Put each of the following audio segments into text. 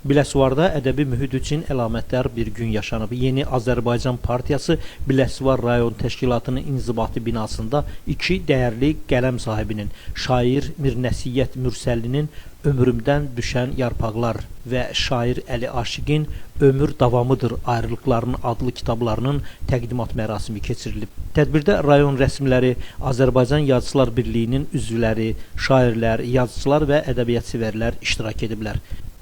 Biləsuvarda ədəbi mühit üçün əlamətdar bir gün yaşanıb. Yeni Azərbaycan Partiyası Biləsuvar rayon təşkilatının inzibati binasında iki dəyərli qələm sahibinin, şair Mirnəsiyyət Mürsəlinin Ömrümdən düşən yarpaqlar və şair Əli Aşiqin Ömür davamıdır ayrılıqlarının adlı kitablarının təqdimat mərasimi keçirilib. Tədbirdə rayon rəsmiləri, Azərbaycan Yazıçılar Birliyinin üzvləri, şairlər, yazıçılar və ədəbiyyatseverlər iştirak ediblər.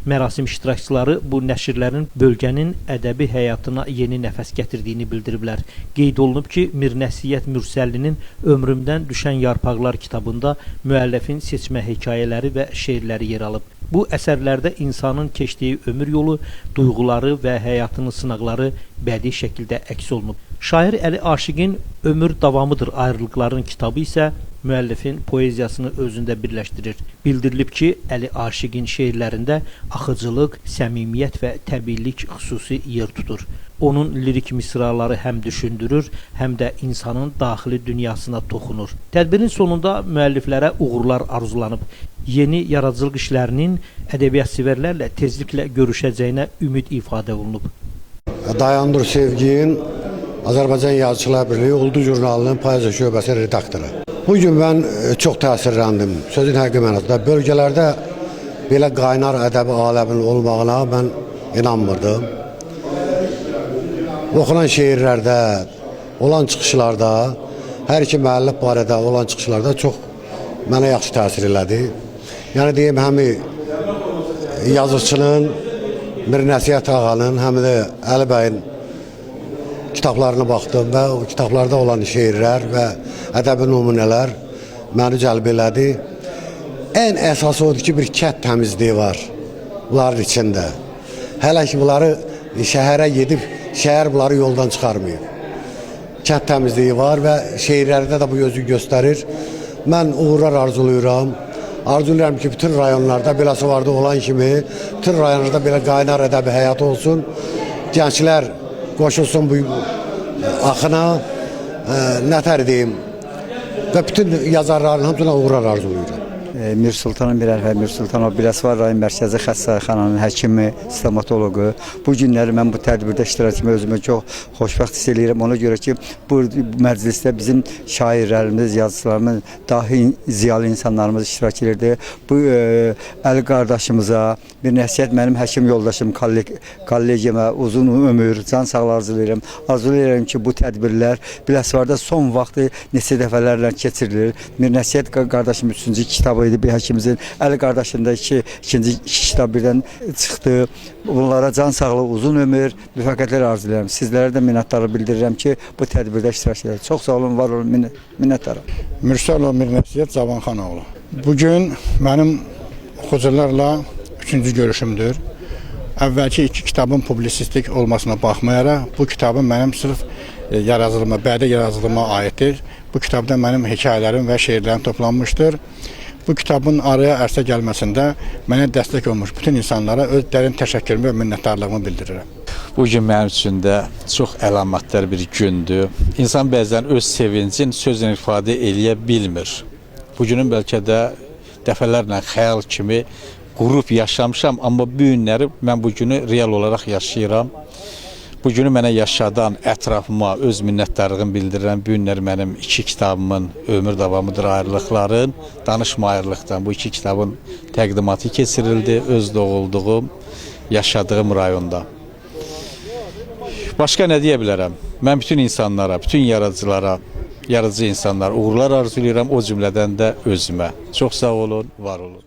Mərasim iştirakçıları bu nəşrlərin bölgənin ədəbi həyatına yeni nəfəs gətirdiyini bildiriblər. Qeyd olunub ki, Mirnəsiyyət Mürsəlinin Ömrümdən düşən yarpaqlar kitabında müəllifin seçmə hekayələri və şeirləri yer alıb. Bu əsərlərdə insanın keçdiyi ömür yolu, duyğuları və həyatının sınaqları bədii şəkildə əks olunub. Şair Əli Aşiqin Ömür davamıdır ayrılıqların kitabı isə müəllifin poeziyasını özündə birləşdirir. Bildirilib ki, Əli Aşiqin şeirlərində axıcılıq, səmimiyyət və təbiilik xüsusi yer tutur. Onun lirik misraları həm düşündürür, həm də insanın daxili dünyasına toxunur. Tədbirin sonunda müəlliflərə uğurlar arzulanıb. Yeni yaradıcılıq işlərinin ədəbiyyatseverlərlə tezliklə görüşəcəyinə ümid ifadə olunub. Dayandır Sevgi'nin Azərbaycan Yazıçılar Birliği Oldu jurnalının poeziya şöbəsi redaktoru. Bugün mən çox təsirləndim. Sözün həqiqi mənasında bölgələrdə belə qaynar ədəbi aləmin olmağına mən inanmırdım. Oxunan şeirlərdə, olan çıxışlarda, hər iki müəllif barədə olan çıxışlarda çox mənə yaxşı təsir elədi. Yəni deyim, həmi yazıçının, Mirnəsiyyət ağanın, həm də Əli bəyin kitablarına baxdım və o kitablarda olan şeirlər və ədəbi nümunələr məni cəlb elədi. Ən əsası odur ki, bir kənd təmizliyi var bunların içində. Hələ ki, bunları şəhərə gedib, şəhər bunları yoldan çıxarmıyor. Kənd təmizliyi var və şeirlərdə də bu özü göstərir. Mən uğurlar arzulayıram. Arzulayıram ki, bütün rayonlarda, Biləsuvarda olan kimi, bütün rayonlarda belə qaynar ədəbi həyat olsun. Gənclər qoşulsun bu axına, nətər deyim, və bütün yazarların hamısına uğurlar arzulayıram. Mir Sultanın Birərfə Mir Sultanov Biləsuvar rayon mərkəzi xəstəxananın həkimi, stomatoloqu. Bu günləri mən bu tədbirdə iştirak etmə özümü çox xoşbəxt hiss edirəm. Ona görə ki, bu məclisdə bizim şairlərimiz, yazıçılarımız, dahi ziyalı insanlarımız iştirak edirdi. Bu Əli qardaşımıza, bir nəsihət mənim həkim yoldaşım, kollegiyamə uzun ömür, can sağlığı arzulayıram. Arzulayıram ki, bu tədbirlər Biləsuvarda son vaxtı neçə dəfələrlə keçirilir. Bir nəsihət qardaşım 3-cü kitabı bir həkimimizin, Əli qardaşının da ikinci kitab birdən çıxdı. Bunlara can sağlığı, uzun ömür, müvəffəqiyyətlər arzulayıram. Sizlərə də minnətdarlıq bildirirəm ki, bu tədbirdə iştirak edir. Çox sağ olun, var olun, minnətdarım. Mürsəlov Mirnəsiyyət Cavanxanoğlu. Bugün mənim oxucularla 3-cü görüşümdür. Əvvəlki iki kitabın publisistik olmasına baxmayaraq, bu kitabın mənim sırf yaradıcılığıma, bədi yaradıcılığıma aiddir. Bu kitabda mənim hekayələrim və şeirlərim toplanmışdır. Bu kitabın araya ərsə gəlməsində mənə dəstək olmuş bütün insanlara öz dərin təşəkkürümü və minnətdarlığımı bildirirəm. Bugün mənim üçün də çox əlamətdar bir gündür. İnsan bəzən öz sevincini sözlə ifadə eləyə bilmir. Bugünün bəlkə də dəfələrlə xəyal kimi qurub yaşamışam, amma bu günləri mən bu günü real olaraq yaşayıram. Bu günü mənə yaşadan ətrafıma öz minnətdarlığımı bildirirəm. Bu günlər mənim iki kitabımın Ömür davamıdır ayrılıqların, Danışma ayrılıqdan bu iki kitabın təqdimatı keçirildi öz doğulduğum, yaşadığım rayonda. Başqa nə deyə bilərəm? Mən bütün insanlara, bütün yaradıcılara, yaradıcı insanlara uğurlar arzulayıram, o cümlədən də özümə. Çox sağ olun, var olun.